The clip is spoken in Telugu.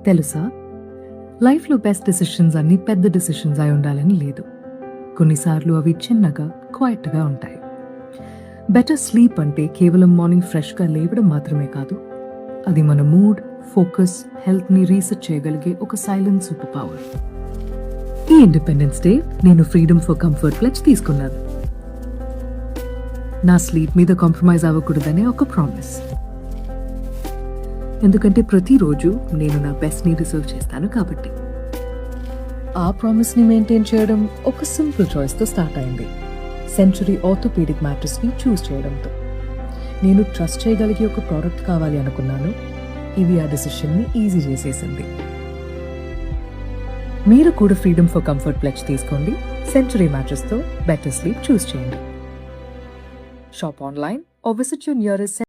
తెలుసా, లైఫ్లో బెస్ట్ డెసిషన్స్ అన్ని పెద్ద డెసిషన్స్ అయి ఉండాలని లేదు. కొన్నిసార్లు అవి చిన్నగా క్వైట్గా ఉంటాయి. బెటర్ స్లీప్ అంటే కేవలం మార్నింగ్ ఫ్రెష్గా లేవడం మాత్రమే కాదు, అది మన మూడ్, ఫోకస్, హెల్త్ని రీసెట్ చేయగలిగే ఒక సైలెంట్ సూపర్ పవర్. ఈ ఇండిపెండెన్స్ డే నేను ఫ్రీడమ్ ఫర్ కంఫర్ట్ ప్లెడ్జ్ తీసుకున్నాను. నా స్లీప్ మీద కాంప్రమైజ్ అవ్వకూడదనే ఒక ప్రామిస్. ఎందుకంటే ప్రతిరోజు నేను నా బెస్ట్ని రిజర్వ్ చేస్తాను కాబట్టి. ఆ ప్రామిస్ని మెయింటైన్ చేయడం ఒక సింపుల్ చాయిస్తో స్టార్ట్ అయింది. సెంచురీ ఆర్థోపెడిక్ మ్యాట్రెస్ని చూస్ చేయడంతో. నేను ట్రస్ట్ చేయగలిగే ఒక ప్రోడక్ట్ కావాలి అనుకున్నాను. ఇది ఆ డెసిషన్ని ఈజీ చేసేసింది. మీరు కూడా ఫ్రీడమ్ ఫర్ కంఫర్ట్ ప్లెడ్జ్ తీసుకోండి. సెంచురీ మ్యాట్రెస్తో బెటర్ స్లీప్ చూస్ చేయండి. Shop online or visit your nearest